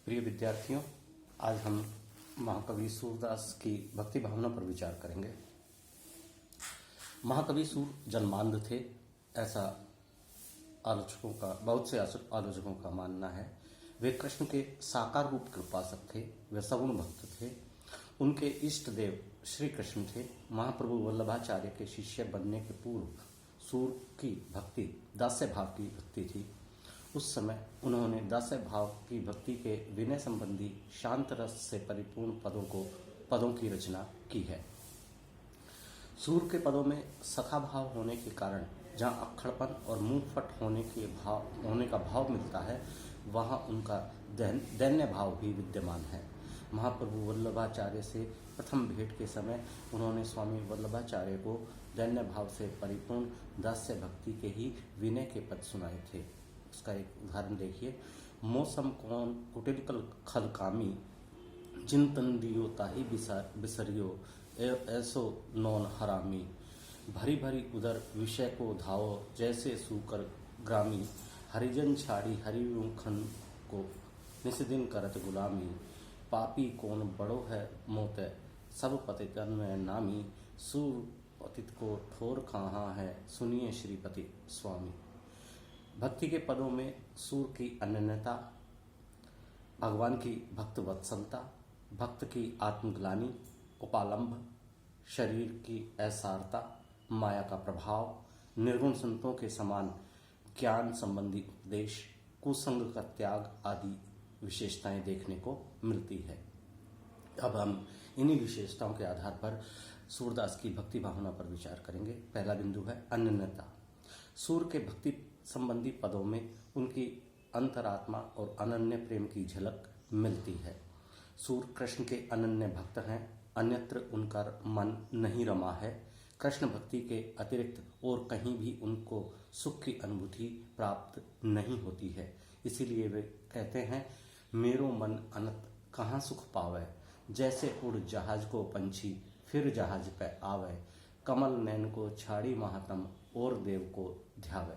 प्रिय विद्यार्थियों, आज हम महाकवि सूरदास की भक्ति भावना पर विचार करेंगे। महाकवि सूर जन्मांध थे, ऐसा बहुत से आलोचकों का मानना है। वे कृष्ण के साकार रूप के उपासक थे, वे सगुण भक्त थे। उनके इष्ट देव श्री कृष्ण थे। महाप्रभु वल्लभाचार्य के शिष्य बनने के पूर्व सूर की भक्ति दास्य भाव की भक्ति थी। उस समय उन्होंने दास्य भाव की भक्ति के विनय संबंधी शांत रस से परिपूर्ण पदों की रचना की है। सूर के पदों में सखा भाव होने के कारण जहाँ अक्खड़पन और मुंहफट होने का भाव मिलता है, वहाँ उनका दैन्य भाव भी विद्यमान है। महाप्रभु वल्लभाचार्य से प्रथम भेंट के समय उन्होंने स्वामी वल्लभाचार्य को दैन्य भाव से परिपूर्ण दास्य भक्ति के ही विनय के पद सुनाए थे। उसका एक उदाहरण देखिए। मौसम कौन कुटिल खल कामी, जिन तन दियो ताही बिसरियो, ऐसो नौन हरामी। भरी भरी उदर विषय को धावो, जैसे सूकर ग्रामी। हरिजन छाड़ी हरिमुखन को, निस्दिन करत गुलामी। पापी कौन बड़ो है मोते, सब पतितन में नामी। सूर पतित को ठोर कहाँ है, सुनिए श्रीपति स्वामी। भक्ति के पदों में सूर की अनन्यता, भगवान की भक्त वत्सलता, भक्त की आत्मग्लानि, उपालंभ, शरीर की असारता, माया का प्रभाव, निर्गुण संतों के समान ज्ञान संबंधी उपदेश, कुसंग का त्याग आदि विशेषताएं देखने को मिलती है। अब हम इन्हीं विशेषताओं के आधार पर सूरदास की भक्ति भावना पर विचार करेंगे। पहला बिंदु है अनन्यता। सूर के भक्ति संबंधी पदों में उनकी अंतरात्मा और अनन्य प्रेम की झलक मिलती है। सूर कृष्ण के अनन्य भक्त हैं, अन्यत्र उनका मन नहीं रमा है। कृष्ण भक्ति के अतिरिक्त और कहीं भी उनको सुख की अनुभूति प्राप्त नहीं होती है। इसीलिए वे कहते हैं, मेरो मन अनंत कहाँ सुख पावे। जैसे उड़ जहाज को पंछी, फिर जहाज पे आवे। कमल नैन को छाड़ी महात्म, और देव को ध्यावे।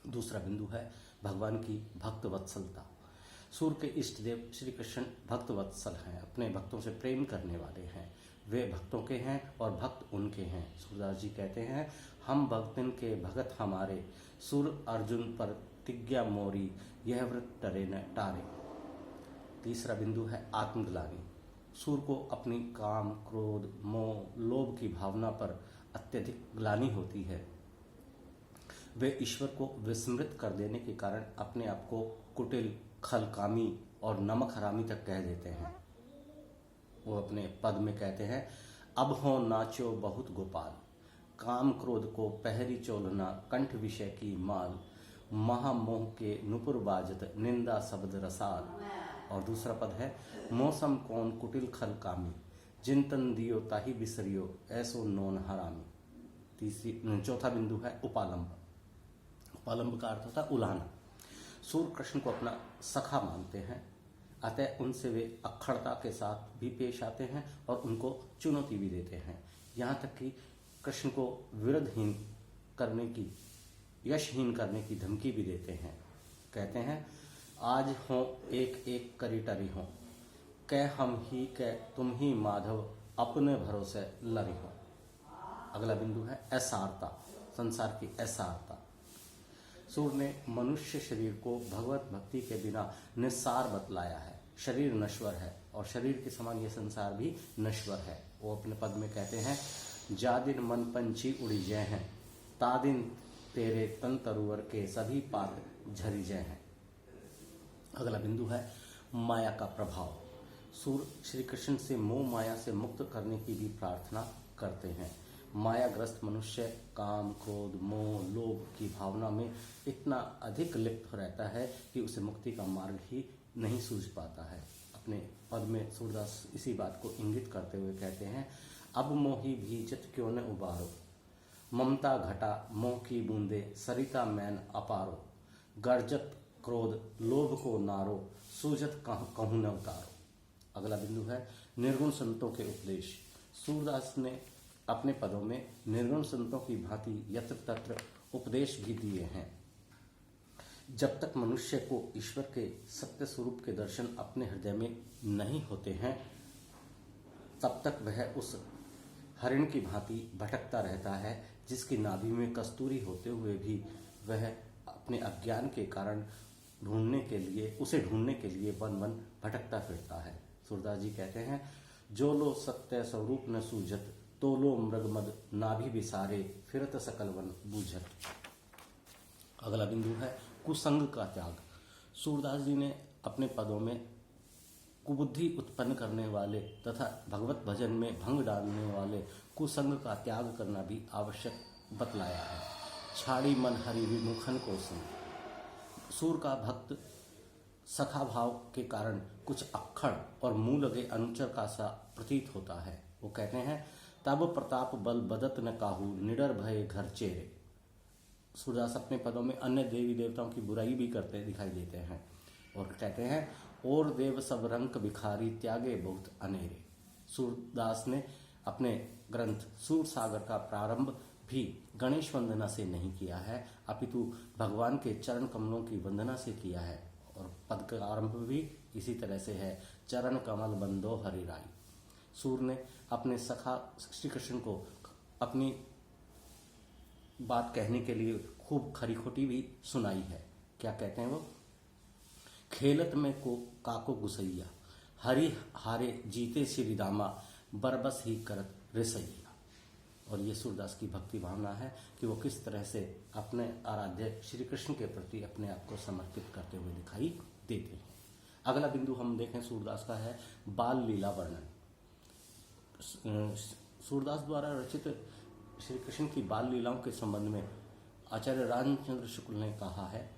दूसरा बिंदु है भगवान की भक्त वत्सलता। सूर के इष्ट देव श्री कृष्ण भक्त वत्सल हैं, अपने भक्तों से प्रेम करने वाले हैं। वे भक्तों के हैं और भक्त उनके हैं। सूरदास जी कहते हैं, हम भक्तन के भगत हमारे, सुर अर्जुन पर तिज्ञा मोरी, यह व्रत टरे न टारे। तीसरा बिंदु है आत्मग्लानि। सूर को अपनी काम, क्रोध, मोह, लोभ की भावना पर अत्यधिक ग्लानि होती है। वे ईश्वर को विस्मृत कर देने के कारण अपने आप को कुटिल, खलकामी और नमक हरामी तक कह देते हैं। वो अपने पद में कहते हैं, अब हो नाचो बहुत गोपाल, काम क्रोध को पहरी चोलना, कंठ विषय की माल। महामोह के नुपुर बाजत, निंदा शब्द रसाल। और दूसरा पद है, मौसम कौन कुटिल खल कामी, जिन तन दियो ताही बिसरियो, ऐसो नौन हरामी। चौथा बिंदु है उपालंब। उपालंब का अर्थ होता है उलाहना। सूर कृष्ण को अपना सखा मानते हैं, अतः उनसे वे अक्खड़ता के साथ भी पेश आते हैं और उनको चुनौती भी देते हैं। यहाँ तक कि कृष्ण को विरधहीन करने की, यशहीन करने की धमकी भी देते हैं। कहते हैं, आज हो एक एक करी टरी हो, कह हम ही कह तुम ही माधव, अपने भरोसे लरी हो। अगला बिंदु है असारता, संसार की असारता। सूर ने मनुष्य शरीर को भगवत भक्ति के बिना निस्सार बतलाया है। शरीर नश्वर है और शरीर के समान यह संसार भी नश्वर है। वो अपने पद में कहते हैं, जा दिन मन पंछी उड़ी जय हैं, ता दिन तेरे तन तरुवर के सभी पात झरी जय हैं। अगला बिंदु है माया का प्रभाव। सूर श्री कृष्ण से मोह माया से मुक्त करने की भी प्रार्थना करते हैं। मायाग्रस्त मनुष्य काम, क्रोध, मोह, लोभ की भावना में इतना अधिक लिप्त रहता है कि उसे मुक्ति का मार्ग ही नहीं सूझ पाता है। अपने पद में सूरदास इसी बात को इंगित करते हुए कहते हैं, अब मोही भीजत क्यों न उबारो, ममता घटा मोह की बूंदे, सरिता मैन अपारो। गर्जत क्रोध लोभ को नारो, सूझत कहूँ न उतारो। अगला बिंदु है निर्गुण संतों के उपदेश। सूरदास ने अपने पदों में निर्गुण संतों की भांति यत्र तत्र उपदेश भी दिए हैं। जब तक मनुष्य को ईश्वर के सत्य स्वरूप के दर्शन अपने हृदय में नहीं होते हैं, तब तक वह उस हरिण की भांति भटकता रहता है जिसकी नाभि में कस्तूरी होते हुए भी वह अपने अज्ञान के कारण उसे ढूंढने के लिए वन वन भटकता फिरता है। सूरदास जी कहते हैं, जो लो सत्य स्वरूप न सूझत, तो लो मृगमद नाभि विसारे, फिरत सकल वन बूझत। अगला बिंदु है कुसंग का त्याग। सूरदास जी ने अपने पदों में कुबुद्धि उत्पन्न करने वाले तथा भगवत भजन में भंग डालने वाले कुसंग का त्याग करना भी आवश्यक बतलाया है। छाड़ी मन हरि विमुखन को संग। सूर का भक्त सखा भाव के कारण कुछ अक्खड़ और मुंह लगे अनुचर का सा प्रतीत होता है। वो कहते हैं, तब प्रताप बल बदत न काहू, निडर भय घर चेरे। सूरदास अपने पदों में अन्य देवी देवताओं की बुराई भी करते दिखाई देते हैं और कहते हैं, और देव सब रंक भिखारी, त्यागे बहुत अनेरे। सूरदास ने अपने ग्रंथ सूर सागर का प्रारंभ भी गणेश वंदना से नहीं किया है, अपितु भगवान के चरण कमलों की वंदना से किया है। और पद का आरंभ भी इसी तरह से है, चरण कमल बंदो हरि राई। सूर ने अपने सखा श्री कृष्ण को अपनी बात कहने के लिए खूब खरी खोटी भी सुनाई है। क्या कहते हैं वो, खेलत में को काको गुसैया, हरि हारे जीते श्री दामा, बरबस ही करत रिसैया। और ये सूरदास की भक्ति भावना है कि वो किस तरह से अपने आराध्य श्री कृष्ण के प्रति अपने आप को समर्पित करते हुए दिखाई देते हैं। अगला बिंदु हम देखें सूरदास का है बाल लीला वर्णन। सूरदास द्वारा रचित श्री कृष्ण की बाल लीलाओं के संबंध में आचार्य रामचंद्र शुक्ल ने कहा है,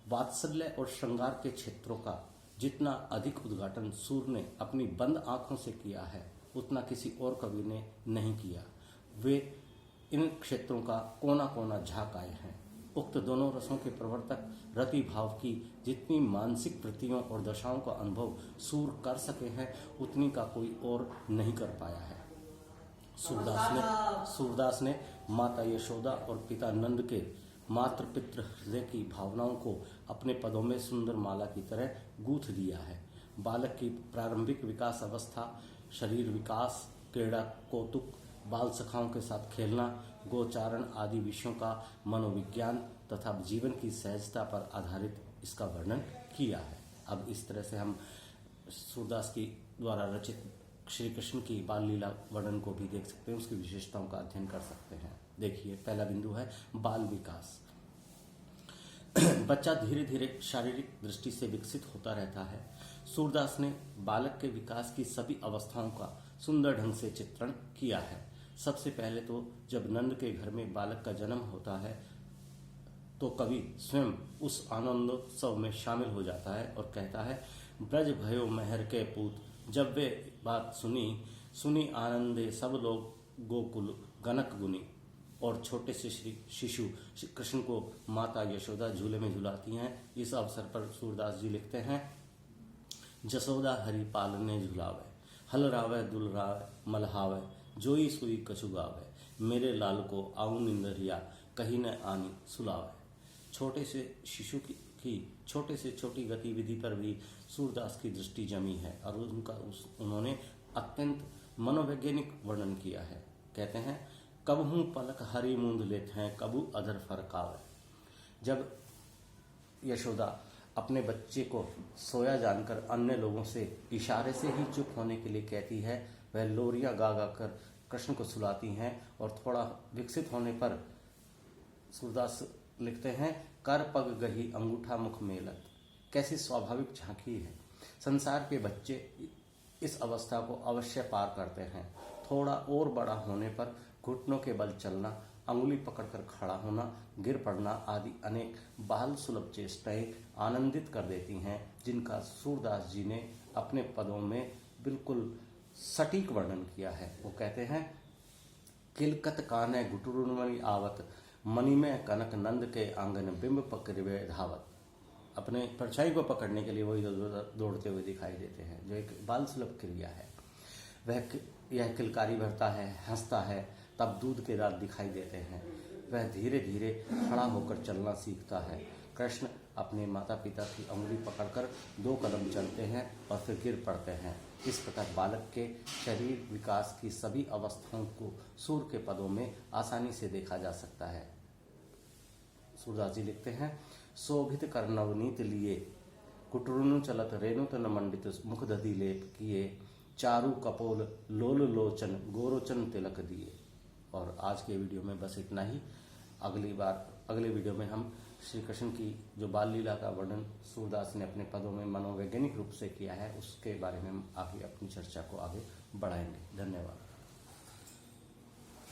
वात्सल्य और श्रृंगार के क्षेत्रों का जितना अधिक उद्घाटन सूर ने अपनी बंद आंखों से किया है, उतना किसी और कवि ने नहीं किया। वे इन क्षेत्रों का कोना कोना झाँक आए हैं। उक्त दोनों रसों के प्रवर्तक रति भाव की जितनी मानसिक वृत्तियों और दशाओं का अनुभव सूर कर सके हैं, उतनी का कोई और नहीं कर पाया है। सूरदास ने माता यशोदा और पिता नंद के मातृ पितृ हृदय की भावनाओं को अपने पदों में सुंदर माला की तरह गूंथ दिया है। बालक की प्रारंभिक विकास अवस्था, शरीर विकास, क्रीड़ा कौतुक, बाल सखाओं के साथ खेलना, गोचारण आदि विषयों का मनोविज्ञान तथा जीवन की सहजता पर आधारित इसका वर्णन किया है। अब इस तरह से हम सूरदास की द्वारा रचित श्री कृष्ण की बाल लीला वर्णन को भी देख सकते हैं, उसकी विशेषताओं का अध्ययन कर सकते हैं। देखिए, पहला बिंदु है बाल विकास। बच्चा धीरे धीरे शारीरिक दृष्टि से विकसित होता रहता है। सूरदास ने बालक के विकास की सभी अवस्थाओं का सुंदर ढंग से चित्रण किया है। सबसे पहले तो जब नंद के घर में बालक का जन्म होता है तो कवि स्वयं उस आनंदोत्सव में शामिल हो जाता है और कहता है, ब्रज भयो महर के पूत, जब वे बात सुनी आनंदे सब लोग गोकुल गनक गुनी। और छोटे से शिशु श्री कृष्ण को माता यशोदा झूले में झुलाती हैं। इस अवसर पर सूरदास जी लिखते हैं, जसोदा हरि पालने झुलावे, हल रावे दुल रावे मलहावे, जोई सुई कछु गावे, मेरे लाल को आऊ निंदरिया, कहीं न आनी सुलावे। छोटे से शिशु की छोटे से छोटी गतिविधि पर भी सूरदास की दृष्टि जमी है और उन्होंने अत्यंत मनोवैज्ञानिक वर्णन किया है। कहते हैं, कबहू पलक हरी मूंद लेते हैं, कबू अधर फरकावे। जब यशोदा अपने बच्चे को सोया जानकर अन्य लोगों से इशारे से ही चुप होने के लिए कहती है, वह लोरियां गा गा कर कृष्ण को सुलाती हैं। और थोड़ा विकसित होने पर सूरदास लिखते हैं, कर पग गही अंगूठा मुख मेलत। कैसी स्वाभाविक झांकी है। संसार के बच्चे इस अवस्था को अवश्य पार करते हैं। थोड़ा और बड़ा होने पर घुटनों के बल चलना, अंगुली पकड़कर खड़ा होना, गिर पड़ना आदि अनेक बाल सुलभ चेष्टाएं आनंदित कर देती हैं, जिनका सूरदास जी ने अपने पदों में बिल्कुल सटीक वर्णन किया है। वो कहते हैं, किलकत काने घुटुरुमणि आवत, मणि में कनक नंद के आंगन बिंब पकड़े धावत। अपने परछाई को पकड़ने के लिए वो इधर दौड़ते हुए दिखाई देते हैं, जो एक बाल सुलभ क्रिया है। यह किलकारी भरता है, हंसता है, तब दूध के दांत दिखाई देते हैं। वह धीरे धीरे खड़ा होकर चलना सीखता है। कृष्ण अपने माता पिता की अंगुली पकड़कर 2 कदम चलते हैं और फिर गिर पड़ते हैं। इस प्रकार बालक के शरीर विकास की सभी अवस्थाओं को सूर्य के पदों में आसानी से देखा जा सकता है। सूरदास जी लिखते हैं, शोभित कर नवनीत लिए, कुटरुनु चलत रेणुत न मंडित मुख दधि लेप किए, चारु कपोल लोल लोचन गोरोचन तिलक दिए। और आज के वीडियो में बस इतना ही। अगले वीडियो में हम श्री कृष्ण की जो बाल लीला का वर्णन सूरदास ने अपने पदों में मनोवैज्ञानिक रूप से किया है, उसके बारे में हम आगे अपनी चर्चा को आगे बढ़ाएंगे। धन्यवाद।